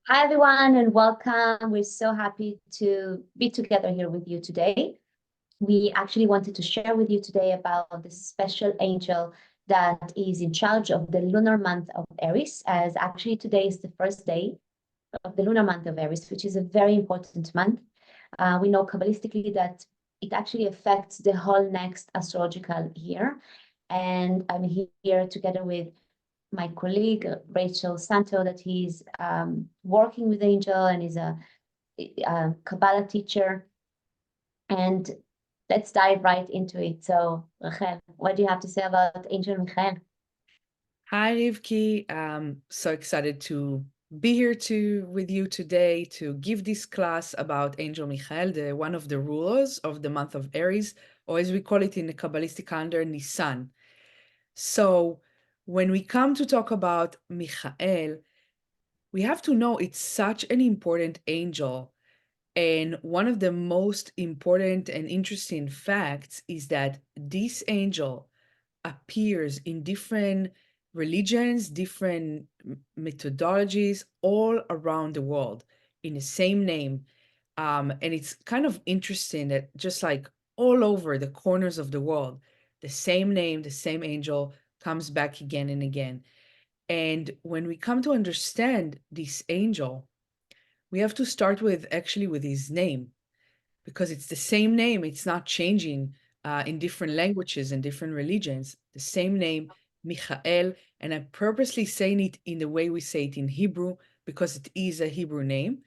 Hi, everyone, and welcome. We're so happy to be together here with you today. We actually wanted to share with you today about the special angel that is in charge of the lunar month of Aries, as actually today is the first day of the lunar month of Aries, which is a very important month. We know Kabbalistically that it actually affects the whole next astrological year. And I'm here together with my colleague Rachel Santo, that he's working with Angel and is a Kabbalah teacher. And let's dive right into it. So, Rachel, what do you have to say about Angel Michael? Hi, Rivki. So excited to be here with you today to give this class about Angel Michael, one of the rulers of the month of Aries, or as we call it in the Kabbalistic calendar, Nisan. So when we come to talk about Michael, we have to know it's such an important angel. And one of the most important and interesting facts is that this angel appears in different religions, different methodologies all around the world in the same name. And it's kind of interesting that just like all over the corners of the world, the same name, the same angel comes back again and again. And when we come to understand this angel, we have to start with actually with his name because it's the same name. It's not changing in different languages and different religions. The same name, Michael, and I'm purposely saying it in the way we say it in Hebrew because it is a Hebrew name.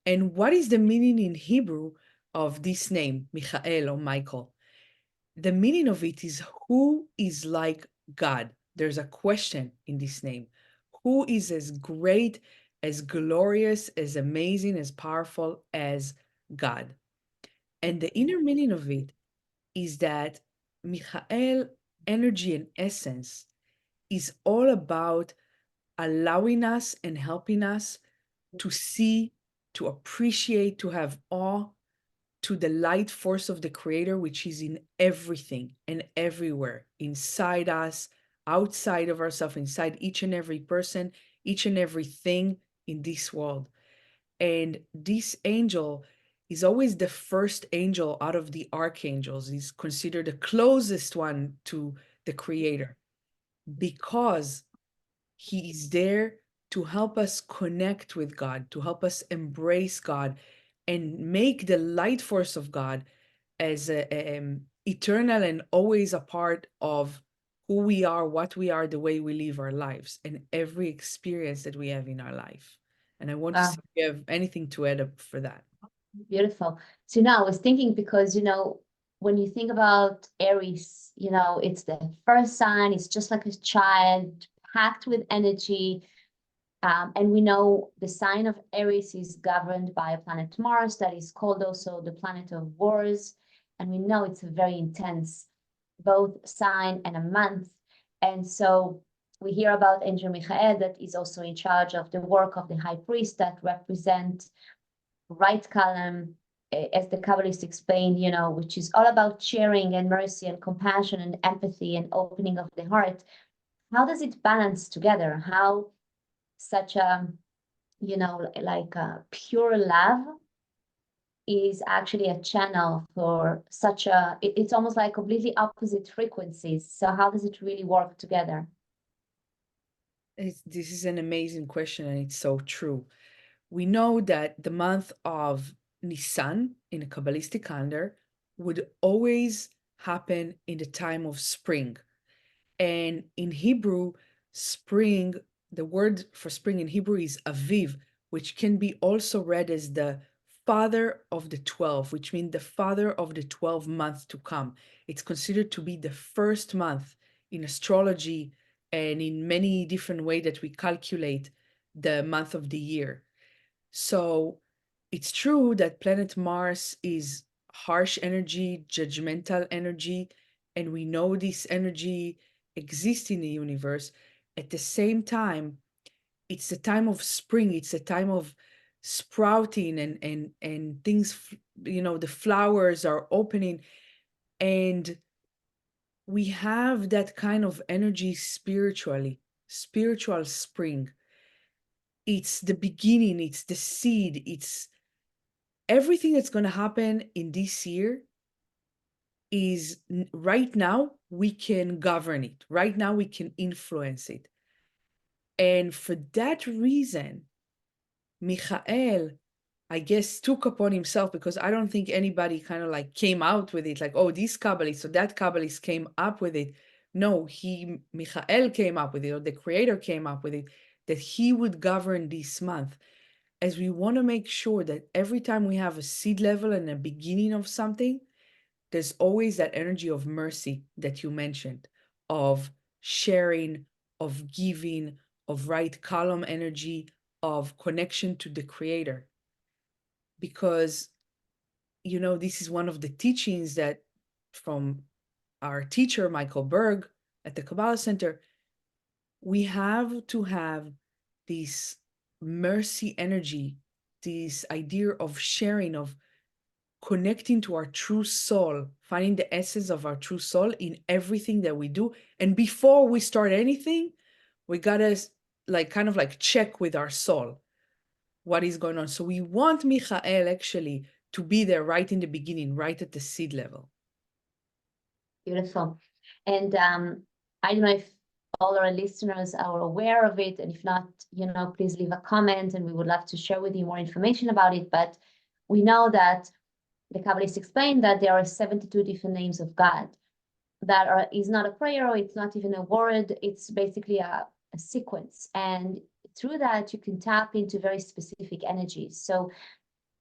And what is the meaning in Hebrew of this name, Michael or Michael? The meaning of it is who is like God. There's a question in this name. Who is as great, as glorious, as amazing, as powerful as God? And the inner meaning of it is that Michael energy and essence is all about allowing us and helping us to see, to appreciate, to have awe to the light force of the creator, which is in everything and everywhere, inside us, outside of ourselves, inside each and every person, each and everything in this world. And this angel is always the first angel out of the archangels. He's considered the closest one to the creator because he is there to help us connect with God, to help us embrace God and make the light force of God as eternal and always a part of who we are, what we are, the way we live our lives, and every experience that we have in our life. And I want to Wow, see if you have anything to add up for that. beautiful. So now I was thinking because, when you think about Aries, it's the first sign, it's just like a child, packed with energy. And we know the sign of Aries is governed by a planet Mars that is called also the planet of wars. And we know it's a very intense both sign and a month. And so we hear about Angel Michael that is also in charge of the work of the high priest that represent right column, as the Kabbalists explained, which is all about sharing and mercy and compassion and empathy and opening of the heart. How does it balance together? How such a like a pure love is actually a channel for such it's almost like completely opposite frequencies. So how does it really work together? This is an amazing question, and it's so true. We know that the month of Nisan in a Kabbalistic calendar would always happen in the time of spring. And in Hebrew, spring, the word for spring in Hebrew is Aviv, which can be also read as the father of the 12, which means the father of the 12 months to come. It's considered to be the first month in astrology and in many different ways that we calculate the month of the year. So it's true that planet Mars is harsh energy, judgmental energy, and we know this energy exists in the universe. At the same time, it's the time of spring, it's a time of sprouting and things, the flowers are opening, and we have that kind of energy spiritually, spiritual spring. it's the beginning, it's the seed, it's everything that's going to happen in this year is right now we can govern it. Right now we can influence it. And for that reason, Michael, I guess, took upon himself, because I don't think anybody kind of like came out with it like, oh, this Kabbalist or that Kabbalist came up with it. No, Michael came up with it, or the creator came up with it, that he would govern this month, as we want to make sure that every time we have a seed level and a beginning of something, there's always that energy of mercy that you mentioned, of sharing, of giving, of right column energy, of connection to the creator. Because, this is one of the teachings that from our teacher, Michael Berg, at the Kabbalah Center, we have to have this mercy energy, this idea of sharing, of connecting to our true soul, finding the essence of our true soul in everything that we do. And before we start anything, we gotta kind of check with our soul what is going on. So we want Michael actually to be there right in the beginning, right at the seed level. Beautiful. And I don't know if all our listeners are aware of it, and if not, please leave a comment and we would love to share with you more information about it. But we know that the Kabbalists explain that there are 72 different names of God that is not a prayer, or it's not even a word, it's basically a sequence. And through that, you can tap into very specific energies. So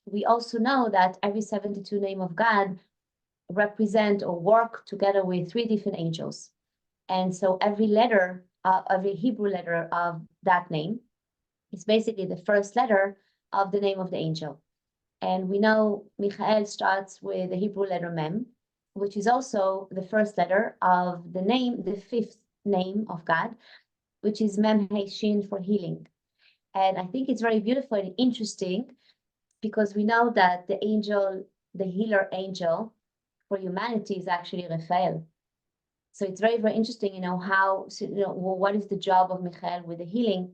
we also know that every 72 name of God represent or work together with 3 different angels. And so every letter, every Hebrew letter of that name is basically the first letter of the name of the angel. And we know Michael starts with the Hebrew letter Mem, which is also the first letter of the name, the 5th name of God, which is Mem He Shin for healing. And I think it's very beautiful and interesting, because we know that the angel, the healer angel for humanity, is actually Raphael. So it's very, very interesting, how, what is the job of Michael with the healing?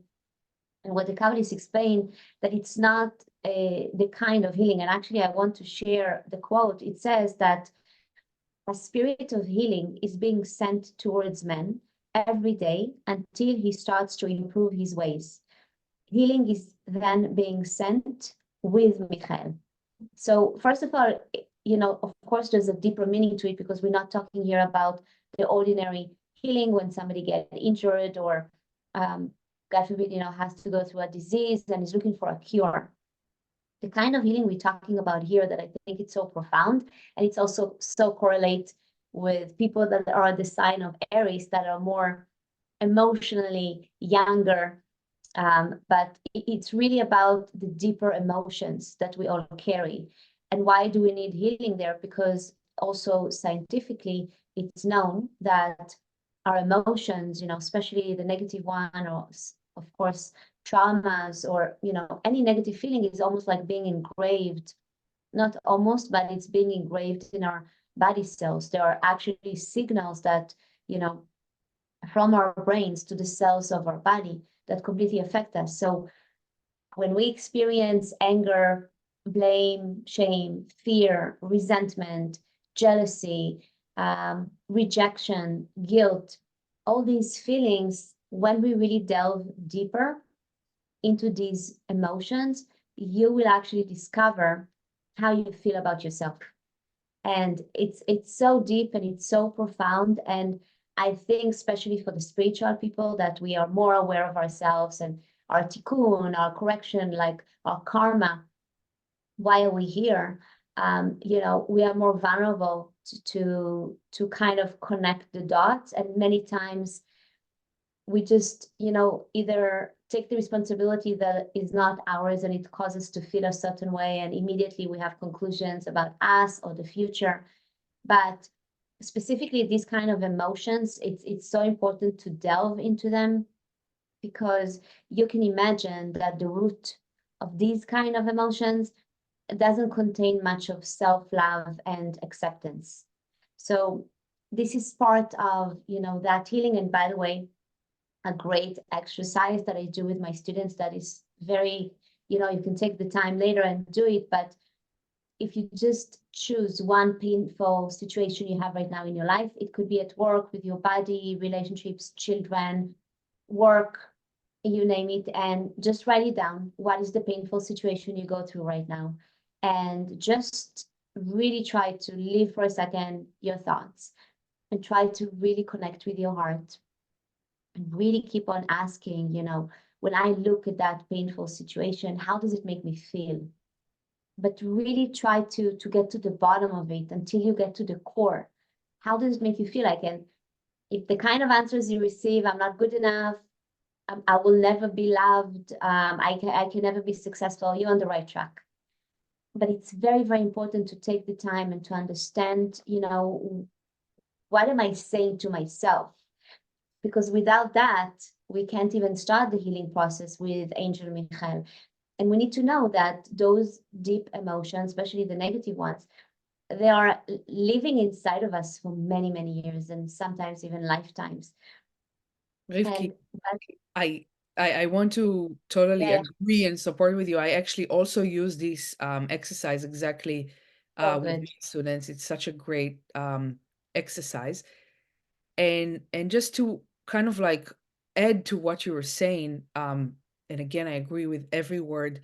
And what the Kabbalists explain, that it's not the kind of healing. And actually, I want to share the quote. It says that a spirit of healing is being sent towards man every day until he starts to improve his ways. Healing is then being sent with Michael. So first of all, of course, there's a deeper meaning to it, because we're not talking here about the ordinary healing when somebody gets injured, or God forbid, has to go through a disease and is looking for a cure. The kind of healing we're talking about here, that I think it's so profound, and it's also so correlate with people that are the sign of Aries, that are more emotionally younger. But it's really about the deeper emotions that we all carry. And why do we need healing there? Because also scientifically, it's known that our emotions, especially the negative one, or of course, traumas, or, any negative feeling, is almost like being engraved, not almost, but it's being engraved in our body cells. There are actually signals that, from our brains to the cells of our body that completely affect us. So when we experience anger, blame, shame, fear, resentment, jealousy, rejection, guilt, all these feelings, when we really delve deeper into these emotions, you will actually discover how you feel about yourself. And it's so deep and it's so profound. And I think, especially for the spiritual people, that we are more aware of ourselves and our tikkun, our correction, like our karma. Why are we here? We are more vulnerable to kind of connect the dots. And many times we just, either take the responsibility that is not ours, and it causes us to feel a certain way, and immediately we have conclusions about us or the future. But specifically these kind of emotions, it's so important to delve into them, because you can imagine that the root of these kind of emotions doesn't contain much of self-love and acceptance. So this is part of, that healing. And by the way, a great exercise that I do with my students that is very, you know, you can take the time later and do it, but if you just choose one painful situation you have right now in your life, it could be at work, with your body, relationships, children, work, you name it, and just write it down. What is the painful situation you go through right now? And just really try to leave for a second your thoughts and try to really connect with your heart and really keep on asking, you know, when I look at that painful situation, how does it make me feel? But really try to get to the bottom of it until you get to the core. How does it make you feel like? And if the kind of answers you receive, I'm not good enough, I will never be loved, I can never be successful, you're on the right track. But it's very, very important to take the time and to understand, you know, what am I saying to myself? Because without that, we can't even start the healing process with Angel Michael. And we need to know that those deep emotions, especially the negative ones, they are living inside of us for many, many years and sometimes even lifetimes. Rivki, And but, I I want to totally yeah, agree and support with you. I actually also use this exercise exactly so with good. my students. It's such a great exercise. And just to kind of like add to what you were saying, and again, I agree with every word.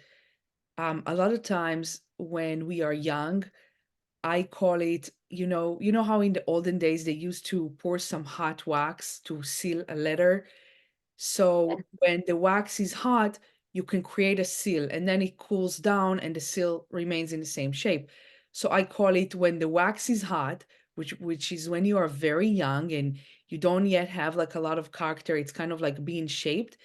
A lot of times when we are young, I call it, you know how in the olden days they used to pour some hot wax to seal a letter. So when the wax is hot, you can create a seal and then it cools down and the seal remains in the same shape. So I call it when the wax is hot, which is when you are very young and you don't yet have like a lot of character. It's kind of like being shaped.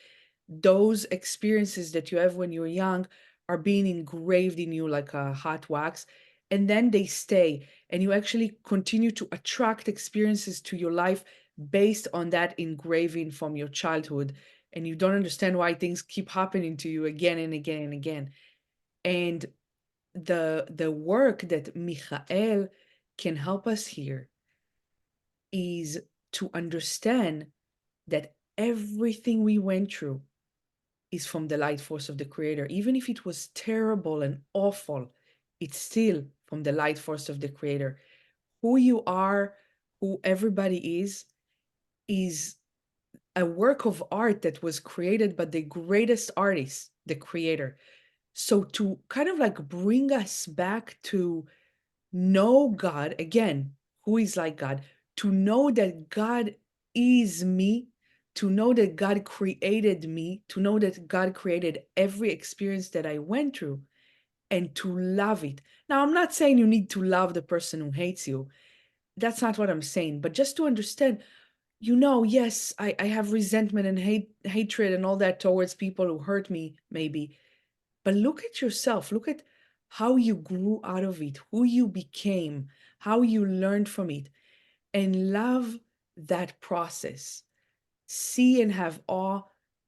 Those experiences that you have when you're young are being engraved in you like a hot wax, and then they stay, and you actually continue to attract experiences to your life based on that engraving from your childhood, and you don't understand why things keep happening to you again and again and again. And the work that Michael can help us here is to understand that everything we went through is from the light force of the creator. Even if it was terrible and awful, it's still from the light force of the creator. Who you are, who everybody is a work of art that was created by the greatest artist, the creator. So to kind of like bring us back to know God again, who is like God, to know that God is me, to know that God created me, to know that God created every experience that I went through, and to love it. Now, I'm not saying you need to love the person who hates you. That's not what I'm saying. But just to understand, yes, I have resentment and hatred and all that towards people who hurt me, maybe. But look at yourself. Look at how you grew out of it, who you became, how you learned from it, and love that process. See and have awe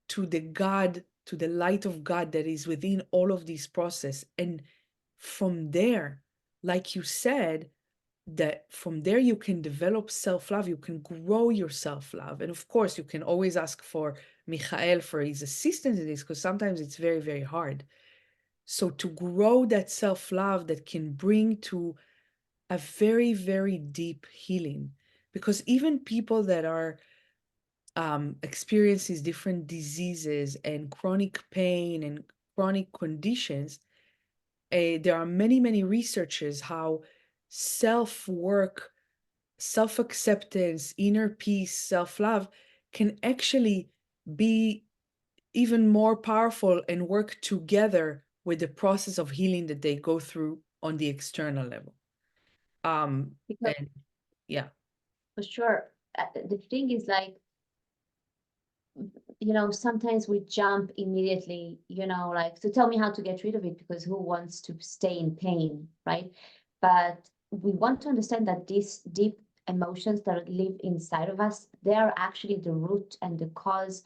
to the God, to the light of God that is within all of this process. And from there, like you said, that from there you can develop self-love, you can grow your self-love. And of course, you can always ask for Michael for his assistance in this, because sometimes it's very, very hard. So to grow that self-love that can bring to a very, very deep healing, because even people that are experiences different diseases and chronic pain and chronic conditions, there are many, many researchers how self-work, self-acceptance, inner peace, self-love can actually be even more powerful and work together with the process of healing that they go through on the external level. Because And yeah. for sure, the thing is like, you know, sometimes we jump immediately, you know, like, so tell me how to get rid of it, because who wants to stay in pain, right? But we want to understand that these deep emotions that live inside of us, they are actually the root and the cause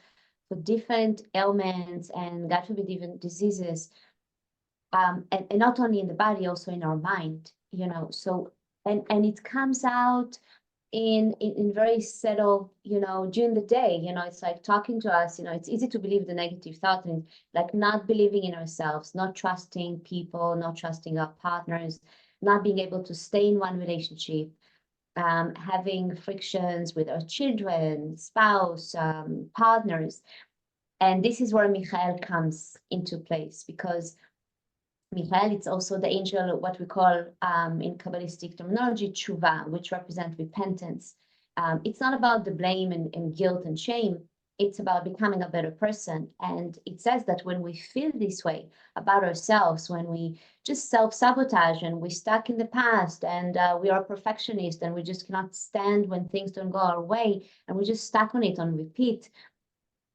for different ailments and, God forbid, even diseases. And not only in the body, also in our mind, you know. So, and it comes out in very subtle, during the day, it's like talking to us, it's easy to believe the negative thought and like not believing in ourselves, not trusting people, not trusting our partners, not being able to stay in one relationship, having frictions with our children, spouse, partners. And this is where Michael comes into place, because Michael, it's also the angel, what we call in Kabbalistic terminology, tshuva, which represents repentance. It's not about the blame and guilt and shame. It's about becoming a better person. And it says that when we feel this way about ourselves, when we just self-sabotage and we're stuck in the past and we are perfectionists and we just cannot stand when things don't go our way and we're just stuck on it on repeat,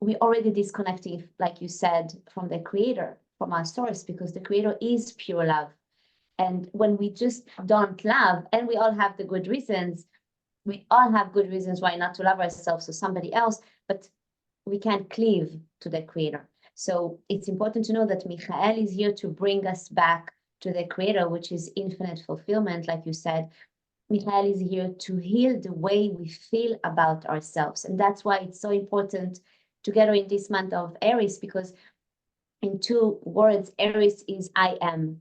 we already disconnecting, like you said, from the creator, from our source, because the creator is pure love. And when we just don't love, and we all have the good reasons, we all have good reasons why not to love ourselves or somebody else, but we can't cleave to the creator. So it's important to know that Michael is here to bring us back to the creator, which is infinite fulfillment, like you said. Michael is here to heal the way we feel about ourselves. And that's why it's so important together in this month of Aries, because in 2 words, Aries is I am.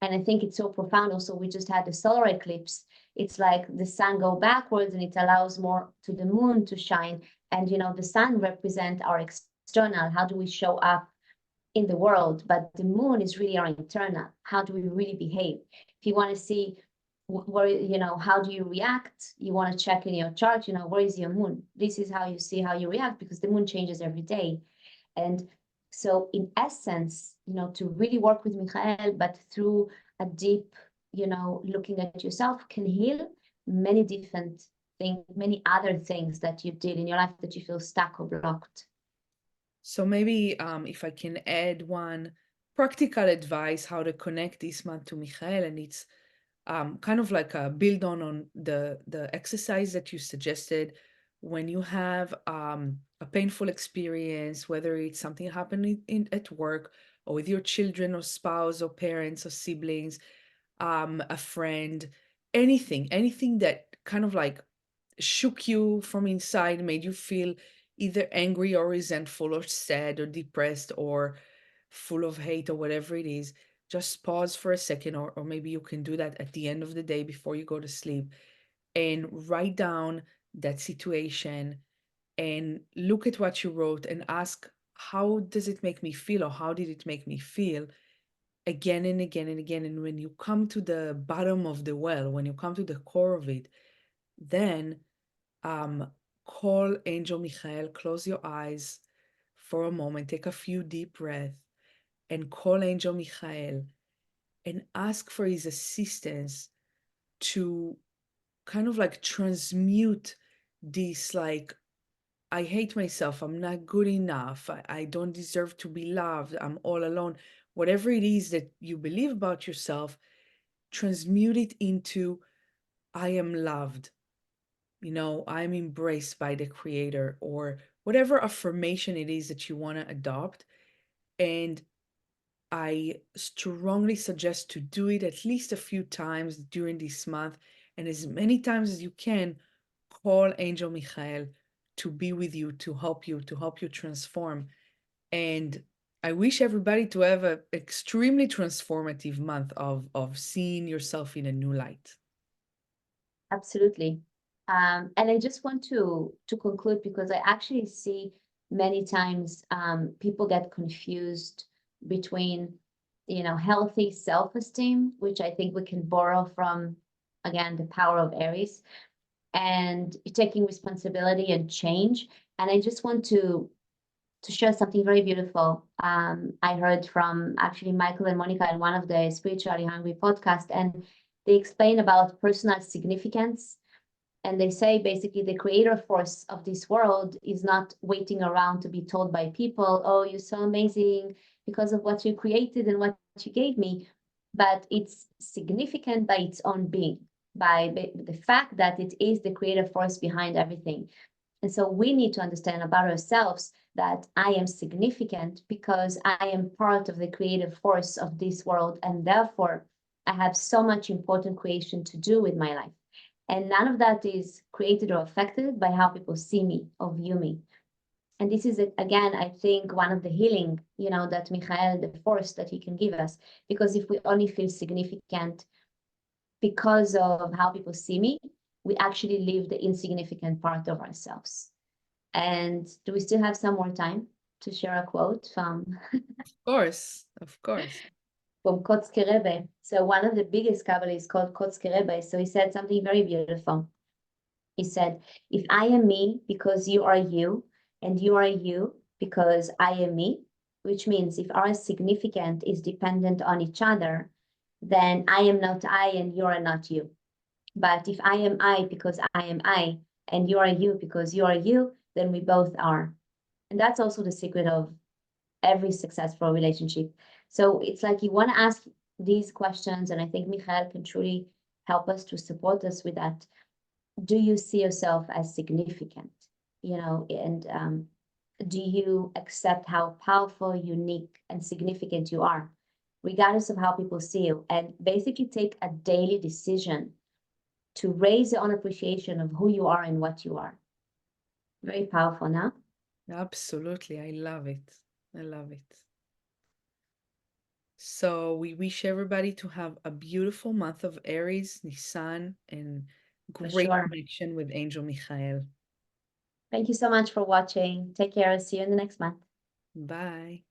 And I think it's so profound. Also, we just had the solar eclipse. It's like the sun go backwards and it allows more to the moon to shine. And, the sun represents our external. How do we show up in the world? But the moon is really our internal. How do we really behave? If you want to see where, how do you react? You want to check in your chart, where is your moon? This is how you see how you react, because the moon changes every day. And so in essence, to really work with Michael, but through a deep, looking at yourself, can heal many different things, many other things that you did in your life that you feel stuck or blocked. So maybe if I can add one practical advice how to connect this month to Michael, and it's kind of like a build on the exercise that you suggested. When you have a painful experience, whether it's something happening at work or with your children or spouse or parents or siblings, a friend, anything that kind of like shook you from inside, made you feel either angry or resentful or sad or depressed or full of hate or whatever it is, just pause for a second, or maybe you can do that at the end of the day before you go to sleep, and write down that situation and look at what you wrote and ask, how does it make me feel, or how did it make me feel, again and again and again. And when you come to the bottom of the well, when you come to the core of it, then call Angel Michael, close your eyes for a moment, take a few deep breaths, and call Angel Michael and ask for his assistance to kind of like transmute this, like, I hate myself, I'm not good enough, I don't deserve to be loved, I'm all alone. Whatever it is that you believe about yourself, transmute it into, I am loved. I'm embraced by the creator, or whatever affirmation it is that you want to adopt. And I strongly suggest to do it at least a few times during this month, and as many times as you can, call Angel Michael to be with you, to help you transform. And I wish everybody to have an extremely transformative month of seeing yourself in a new light. Absolutely. And I just want to conclude, because I actually see many times people get confused between, healthy self-esteem, which I think we can borrow from, again, the power of Aries, and taking responsibility and change. And I just want to share something very beautiful. I heard from actually Michael and Monica in one of the Spiritually Hungry podcast, and they explain about personal significance. And they say basically the creator force of this world is not waiting around to be told by people, oh, you're so amazing because of what you created and what you gave me. But it's significant by its own being, by the fact that it is the creative force behind everything. And so we need to understand about ourselves that I am significant because I am part of the creative force of this world. And therefore, I have so much important creation to do with my life. And none of that is created or affected by how people see me or view me. And this is, again, I think, one of the healing, that Michael, the force that he can give us. Because if we only feel significant because of how people see me, we actually leave the insignificant part of ourselves. And do we still have some more time to share a quote from Of course. from Kotzker Rebbe? So one of the biggest Kabbalists is called Kotzker Rebbe. So he said something very beautiful. He said, if I am me because you are you, and you are you because I am me, which means if our significance is dependent on each other, then I am not I and you are not you. But if I am I because I am I, and you are you because you are you, then we both are. And that's also the secret of every successful relationship. So it's like you want to ask these questions, and I think Michael can truly help us to support us with that. Do you see yourself as significant? And do you accept how powerful, unique, and significant you are, regardless of how people see you? And basically take a daily decision to raise your own appreciation of who you are and what you are. Very powerful now. Absolutely. I love it. I love it. So we wish everybody to have a beautiful month of Aries, Nisan, and For great sure. connection with Angel Michael. Thank you so much for watching. Take care. See you in the next month. Bye.